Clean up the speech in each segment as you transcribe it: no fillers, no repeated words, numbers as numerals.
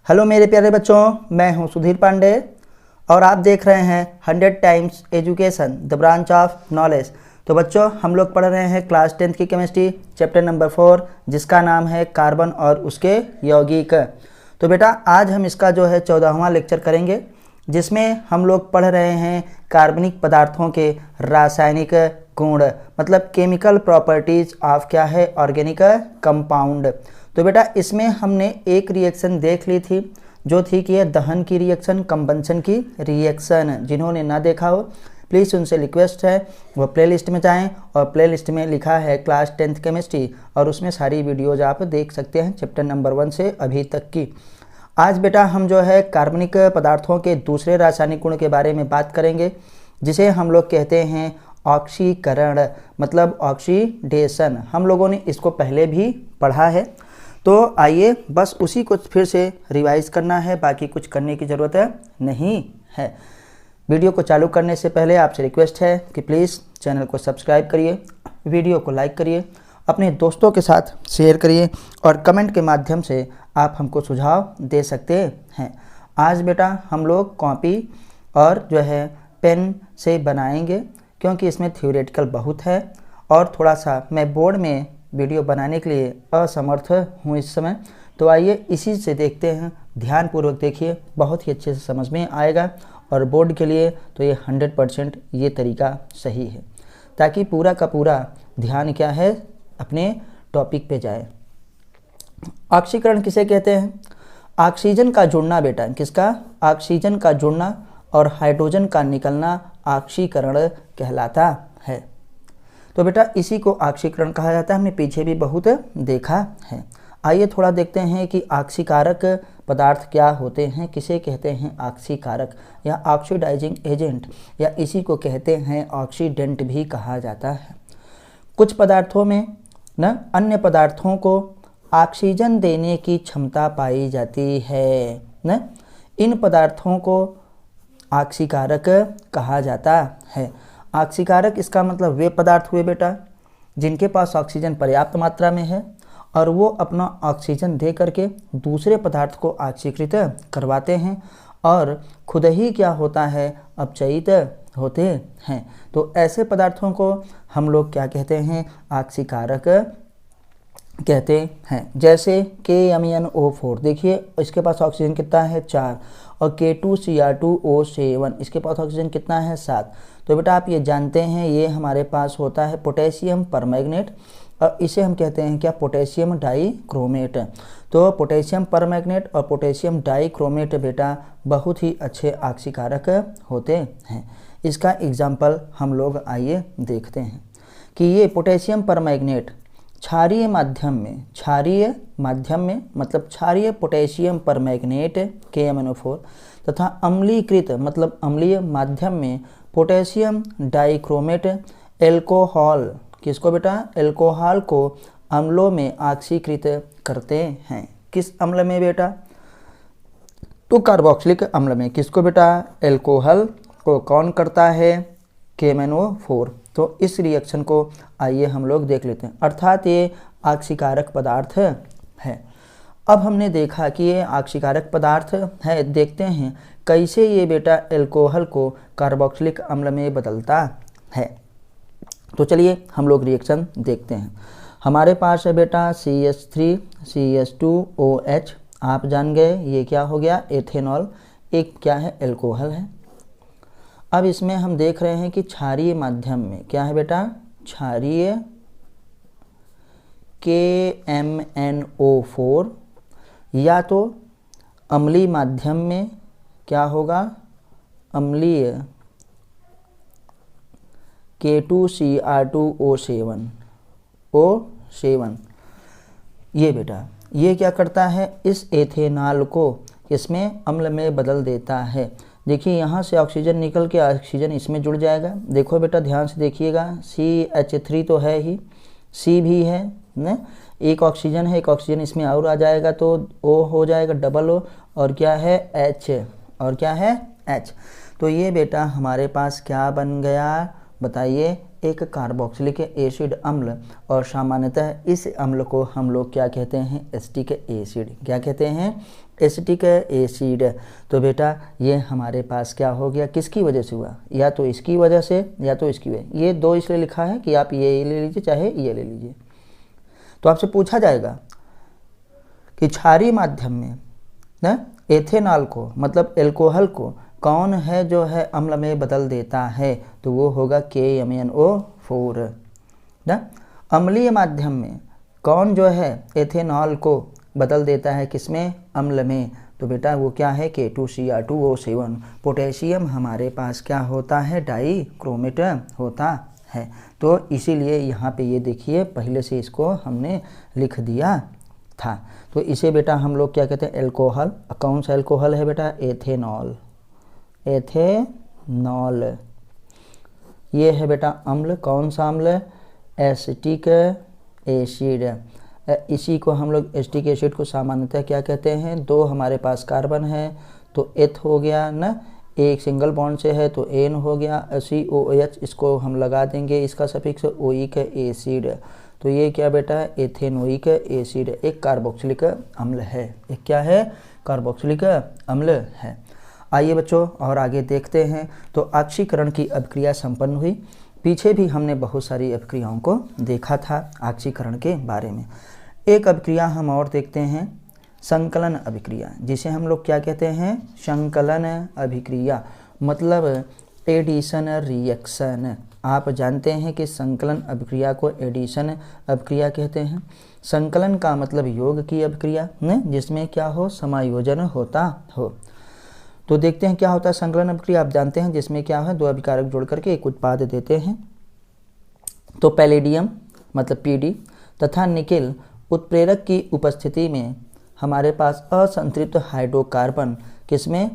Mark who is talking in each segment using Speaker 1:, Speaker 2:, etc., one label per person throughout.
Speaker 1: Hello मेरे प्यारे बच्चों, मैं हूं सुधीर पांडे और आप देख रहे हैं 100 times education the branch of knowledge. तो बच्चों, हम लोग पढ़ रहे हैं क्लास 10th की केमिस्ट्री चैप्टर नंबर 4, जिसका नाम है कार्बन और उसके यौगिक। तो बेटा, आज हम इसका जो है 14वां लेक्चर करेंगे, जिसमें हम लोग पढ़ रहे हैं कार्बनिक पदार्थों के रासायनिक गुण, मतलब केमिकल प्रॉपर्टीज ऑफ क्या है, ऑर्गेनिक कंपाउंड। तो बेटा, इसमें हमने एक रिएक्शन देख ली थी, जो थी कि यह दहन की रिएक्शन, कंबंशन की रिएक्शन। जिन्होंने ना देखा हो प्लीज़ उनसे रिक्वेस्ट है वो प्लेलिस्ट में जाएं, और प्लेलिस्ट में लिखा है क्लास 10th केमिस्ट्री, और उसमें सारी वीडियोज आप देख सकते हैं चैप्टर नंबर 1 से अभी तक की। आज बेटा हम जो है कार्बनिक पदार्थों के दूसरे रासायनिक गुण के बारे में बात करेंगे, जिसे हम लोग कहते हैं ऑक्सीकरण, मतलब ऑक्सीडेशन। हम लोगों ने इसको पहले भी पढ़ा है, तो आइए बस उसी को फिर से रिवाइज करना है, बाकी कुछ करने की ज़रूरत नहीं है। वीडियो को चालू करने से पहले आपसे रिक्वेस्ट है कि प्लीज़ चैनल को सब्सक्राइब करिए, वीडियो को लाइक करिए, अपने दोस्तों के साथ शेयर करिए, और कमेंट के माध्यम से आप हमको सुझाव दे सकते हैं। आज बेटा हम लोग कॉपी और जो है पेन से बनाएंगे, क्योंकि इसमें थ्योरेटिकल बहुत है और थोड़ा सा मैं बोर्ड में वीडियो बनाने के लिए असमर्थ हूँ इस समय। तो आइए इसी से देखते हैं, ध्यानपूर्वक देखिए, बहुत ही अच्छे से समझ में आएगा, और बोर्ड के लिए तो ये 100% ये तरीका सही है, ताकि पूरा का पूरा ध्यान क्या है, अपने टॉपिक पे जाए। ऑक्सीकरण किसे कहते हैं? ऑक्सीजन का जुड़ना बेटा, किसका? ऑक्सीजन का जुड़ना और हाइड्रोजन का निकलना ऑक्सीकरण कहलाता है। तो बेटा इसी को ऑक्सीकरण कहा जाता है, हमने पीछे भी बहुत देखा है। आइए थोड़ा देखते हैं कि ऑक्सीकारक पदार्थ क्या होते हैं, किसे कहते हैं ऑक्सीकारक, या ऑक्सीडाइजिंग एजेंट, या इसी को कहते हैं ऑक्सीडेंट भी कहा जाता है। कुछ पदार्थों में न अन्य पदार्थों को ऑक्सीजन देने की क्षमता पाई जाती है न, इन पदार्थों को ऑक्सीकारक कहा जाता है। ऑक्सीकारक इसका मतलब वे पदार्थ हुए बेटा जिनके पास ऑक्सीजन पर्याप्त मात्रा में है, और वो अपना ऑक्सीजन दे करके दूसरे पदार्थ को ऑक्सीकृत करवाते हैं, और खुद ही क्या होता है, अपचयित होते हैं। तो ऐसे पदार्थों को हम लोग क्या कहते हैं, ऑक्सीकारक कहते हैं। जैसे KMnO4, देखिए इसके पास ऑक्सीजन कितना है, 4, और K2Cr2O7, इसके पास ऑक्सीजन कितना है, 7। तो बेटा आप ये जानते हैं, ये हमारे पास होता है पोटेशियम परमैंगनेट, और इसे हम कहते हैं क्या, पोटेशियम डाइक्रोमेट। तो पोटेशियम परमैंगनेट और पोटेशियम डाइक्रोमेट बेटा बहुत ही अच्छे ऑक्सीकारक होते हैं। इसका एग्जाम्पल हम लोग आइए देखते हैं कि ये पोटेशियम परमैंगनेट क्षारीय माध्यम में मतलब क्षारीय पोटेशियम परमैंगनेट KMnO4 तथा अम्लीकृत मतलब अम्लीय माध्यम में पोटेशियम डाइक्रोमेट एल्कोहल, किसको बेटा, एल्कोहल को अम्लों में ऑक्सीकृत करते हैं। किस अम्ल में बेटा, तो कार्बोक्सिलिक अम्ल में। किसको बेटा, एल्कोहल को कौन करता है, KMnO4। तो इस रिएक्शन को आइए हम लोग देख लेते हैं, अर्थात ये ऑक्सीकारक पदार्थ है। अब हमने देखा कि ये ऑक्सीकारक पदार्थ है, देखते हैं कैसे ये बेटा एल्कोहल को कार्बोक्सिलिक अम्ल में बदलता है। तो चलिए हम लोग रिएक्शन देखते हैं। हमारे पास है बेटा CH3CH2OH, आप जान गए ये क्या हो गया, एथेनॉल, एक क्या है, एल्कोहल है। अब इसमें हम देख रहे हैं कि क्षारीय माध्यम में क्या है बेटा, क्षारीय KMnO4, या तो अम्लीय माध्यम में क्या होगा, अम्लीय K2Cr2O7। ये बेटा ये क्या करता है, इस एथेनॉल को इसमें अम्ल में बदल देता है। देखिए यहाँ से ऑक्सीजन निकल के ऑक्सीजन इसमें जुड़ जाएगा। देखो बेटा ध्यान से देखिएगा, CH3 तो है ही, C भी है न, एक ऑक्सीजन है, एक ऑक्सीजन इसमें और आ जाएगा तो O हो जाएगा, डबल O, और क्या है, H, और क्या है, H। तो ये बेटा हमारे पास क्या बन गया, बताइए एक कार्बोक्सिलिक एसिड अम्ल और सामान्यतः इस अम्ल को हम लोग क्या कहते हैं, एसिटिक एसिड। क्या कहते हैं, एसिटिक एसिड। तो बेटा ये हमारे पास क्या हो गया, किसकी वजह से हुआ, या तो इसकी वजह से या तो इसकी वजह। ये दो इसलिए लिखा है कि आप ये ले लीजिए चाहे ये ले लीजिए। तो आपसे पूछा जाएगा कि क्षारीय माध्यम में ना एथेनॉल को मतलब एल्कोहल को कौन है जो है अम्ल में बदल देता है, तो वो होगा KMnO4 ना। अम्लीय माध्यम में कौन जो है एथेनॉल को बदल देता है किसमें, अम्ल में, तो बेटा वो क्या है K2Cr2O7। पोटेशियम हमारे पास क्या होता है, डाइक्रोमेट होता है। तो इसीलिए यहाँ पे ये देखिए पहले से इसको हमने लिख दिया था। तो इसे बेटा हम लोग क्या कहते हैं, एल्कोहल। कौन सा एल्कोहल है बेटा, एथेनॉल। एथेनॉल ये है बेटा अम्ल। कौन सा अम्ल, एसिटिक एसिड। इसी को हम लोग एसिटिक एसिड को सामान्यतः क्या कहते हैं, दो हमारे पास कार्बन है तो एथ हो गया ना, एक सिंगल बॉन्ड से है तो एन हो गया, COH इसको हम लगा देंगे इसका सफिक्स ओइक एसिड। तो ये क्या बेटा है, एथेनोइक एसिड, एक कार्बोक्सिलिक अम्ल है। एक क्या है, कार्बोक्सिलिक अम्ल है। आइए बच्चों और आगे देखते हैं। तो ऑक्सीकरण की अभिक्रिया संपन्न हुई। पीछे भी हमने बहुत सारी अभिक्रियाओं को देखा था ऑक्सीकरण के बारे में। एक अभिक्रिया हम और देखते हैं, संकलन अभिक्रिया, जिसे हम लोग क्या कहते हैं, संकलन अभिक्रिया, मतलब एडिशन रिएक्शन। आप जानते हैं कि संकलन अभिक्रिया को एडिशन अभिक्रिया कहते हैं। संकलन का मतलब योग की अभिक्रिया न, जिसमें क्या हो, समायोजन होता हो। तो देखते हैं क्या होता है संकलन अभिक्रिया। आप जानते हैं जिसमें क्या है, दो अभिकारक जोड़ करके एक उत्पाद देते हैं। तो पैलेडियम मतलब PD तथा निकेल उत्प्रेरक की उपस्थिति में हमारे पास असंतृप्त हाइड्रोकार्बन, किसमें,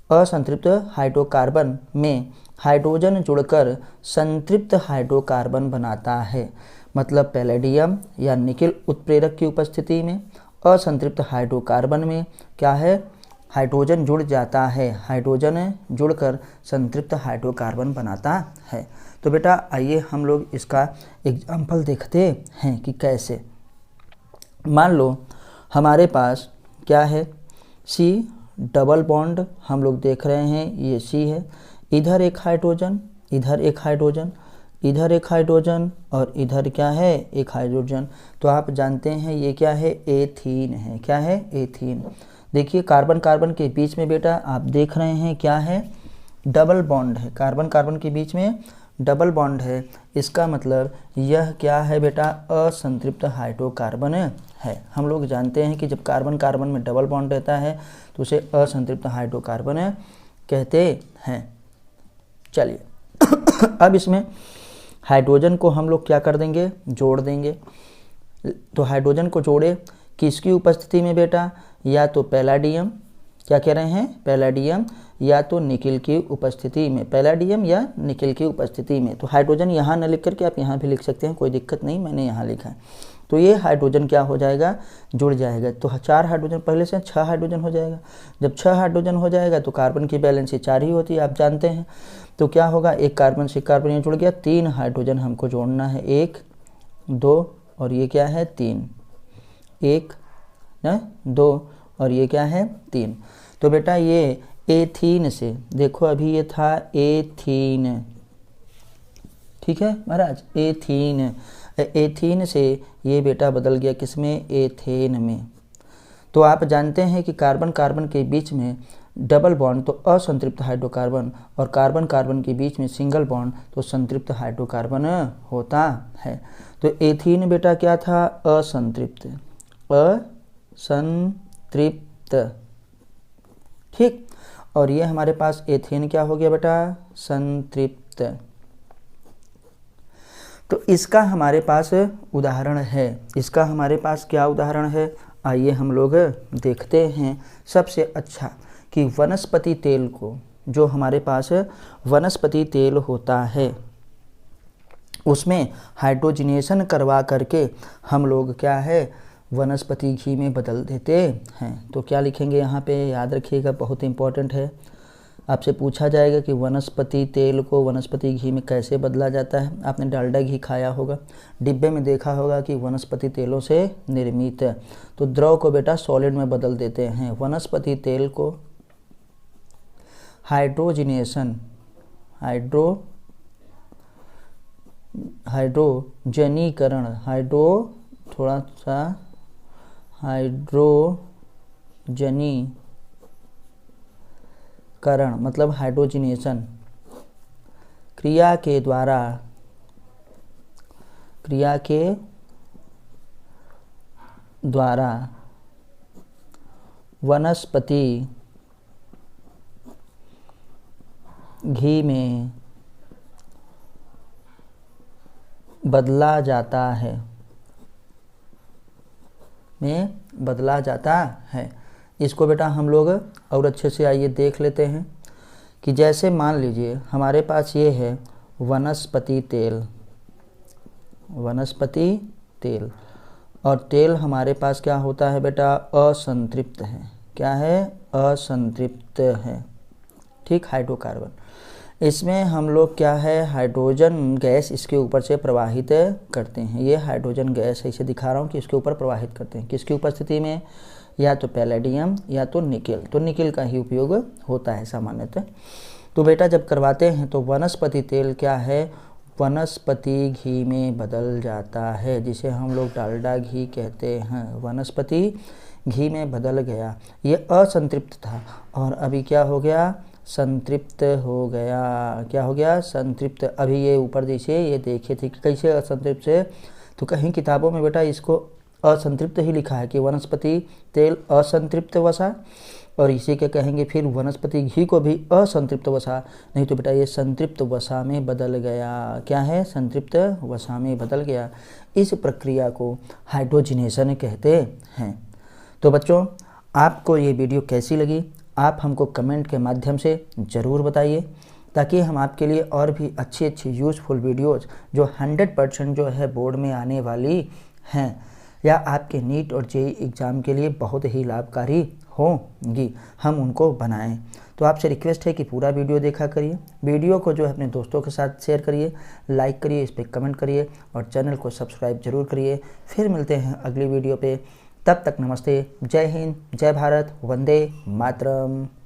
Speaker 1: असंतृप्त हाइड्रोकार्बन में हाइड्रोजन जुड़कर संतृप्त हाइड्रोकार्बन बनाता है। मतलब पैलेडियम या निकेल उत्प्रेरक की उपस्थिति में असंतृप्त हाइड्रोकार्बन में क्या है, हाइड्रोजन जुड़ जाता है, हाइड्रोजन जुड़कर संतृप्त हाइड्रोकार्बन बनाता है। तो बेटा आइए हम लोग इसका एग्जाम्पल देखते हैं कि कैसे। मान लो हमारे पास क्या है, C डबल बॉन्ड हम लोग देख रहे हैं, ये C है, इधर एक हाइड्रोजन, इधर एक हाइड्रोजन, इधर एक हाइड्रोजन और इधर क्या है, एक हाइड्रोजन। तो आप जानते हैं ये क्या है, एथीन है। क्या है, एथीन। देखिए कार्बन कार्बन के बीच में बेटा आप देख रहे हैं क्या है, डबल बॉन्ड है। कार्बन कार्बन के बीच में डबल बॉन्ड है। इसका मतलब यह क्या है बेटा, असंतृप्त हाइड्रोकार्बन है। हम लोग जानते हैं कि जब कार्बन कार्बन में डबल बॉन्ड रहता है तो उसे असंतृप्त हाइड्रोकार्बन कहते हैं। चलिए अब इसमें हाइड्रोजन को हम लोग क्या कर देंगे, जोड़ देंगे। तो हाइड्रोजन को जोड़े किसकी उपस्थिति में बेटा, या तो पैलाडियम, क्या कह रहे हैं, पैलाडियम, या तो निकेल की उपस्थिति में, पैलाडियम या निकेल की उपस्थिति में। तो हाइड्रोजन यहाँ न लिख करके आप यहाँ भी लिख सकते हैं, कोई दिक्कत नहीं, मैंने यहाँ लिखा है। तो ये हाइड्रोजन क्या हो जाएगा, जुड़ जाएगा। तो 4 हाइड्रोजन पहले से 6 हाइड्रोजन हो जाएगा। जब 6 हाइड्रोजन हो जाएगा तो कार्बन की बैलेंस 4 ही होती है, आप जानते हैं। तो क्या होगा, एक कार्बन से कार्बन ये जुड़ गया, 3 हाइड्रोजन हमको जोड़ना है, 1 2 और ये क्या है 3, 1 2 और ये क्या है 3। तो बेटा ये एथीन से, देखो अभी ये था एथीन, ठीक है महाराज, एथीन, एथीन से ये बेटा बदल गया किसमें, एथेन में। तो आप जानते हैं कि कार्बन कार्बन के बीच में डबल बॉन्ड तो असंतृप्त हाइड्रोकार्बन, और कार्बन कार्बन के बीच में सिंगल बॉन्ड तो संतृप्त हाइड्रोकार्बन होता है। तो एथीन बेटा क्या था, असंतृप्त, असंतृप्त, ठीक। और ये हमारे पास एथेन क्या हो गया बेटा, संतृप्त। तो इसका हमारे पास उदाहरण है, इसका हमारे पास क्या उदाहरण है, आइए हम लोग देखते हैं। सबसे अच्छा कि वनस्पति तेल को, जो हमारे पास वनस्पति तेल होता है उसमें हाइड्रोजनेशन करवा करके हम लोग क्या है, वनस्पति घी में बदल देते हैं। तो क्या लिखेंगे यहाँ पे, याद रखिएगा, बहुत इंपॉर्टेंट है। आपसे पूछा जाएगा कि वनस्पति तेल को वनस्पति घी में कैसे बदला जाता है। आपने डालडा घी खाया होगा, डिब्बे में देखा होगा कि वनस्पति तेलों से निर्मित है। तो द्रव को बेटा सॉलिड में बदल देते हैं। वनस्पति तेल को हाइड्रोजनीकरण मतलब हाइड्रोजनेशन क्रिया के द्वारा वनस्पति घी में बदला जाता है। इसको बेटा हम लोग और अच्छे से आइए देख लेते हैं कि जैसे मान लीजिए हमारे पास ये है वनस्पति तेल और तेल हमारे पास क्या होता है बेटा, असंतृप्त है। क्या है? असंतृप्त है। ठीक, हाइड्रोकार्बन। इसमें हम लोग क्या है, हाइड्रोजन गैस इसके ऊपर से प्रवाहित करते हैं। ये हाइड्रोजन गैस है, इसे दिखा रहा हूँ कि इसके ऊपर प्रवाहित करते हैं। किसकी उपस्थिति में? या तो पैलेडियम या तो निकेल। तो निकेल का ही उपयोग होता है सामान्यतः। तो बेटा जब करवाते हैं तो वनस्पति तेल क्या है, वनस्पति घी में बदल जाता है, जिसे हम लोग डालडा घी कहते हैं। वनस्पति घी में बदल गया। ये असंतृप्त था और अभी क्या हो गया, संतृप्त हो गया। क्या हो गया? संतृप्त। अभी ये ऊपर देखिए, ये देखे थे कि कैसे असंतृप्त से, तो कहीं किताबों में बेटा इसको असंतृप्त ही लिखा है कि वनस्पति तेल असंतृप्त वसा, और इसी के कहेंगे फिर वनस्पति घी को भी असंतृप्त वसा। नहीं तो बेटा ये संतृप्त वसा में बदल गया। क्या है? संतृप्त वसा में बदल गया। इस प्रक्रिया को हाइड्रोजनेशन कहते हैं। तो बच्चों आपको ये वीडियो कैसी लगी आप हमको कमेंट के माध्यम से ज़रूर बताइए, ताकि हम आपके लिए और भी अच्छी यूज़फुल वीडियोज़ जो 100% जो है बोर्ड में आने वाली हैं या आपके नीट और जेईई एग्ज़ाम के लिए बहुत ही लाभकारी होंगी, हम उनको बनाएं। तो आपसे रिक्वेस्ट है कि पूरा वीडियो देखा करिए। वीडियो को जो है अपने दोस्तों के साथ शेयर करिए, लाइक करिए, इस पर कमेंट करिए और चैनल को सब्सक्राइब जरूर करिए। फिर मिलते हैं अगली वीडियो पे। तब तक नमस्ते, जय हिंद, जय भारत, वंदे मातरम।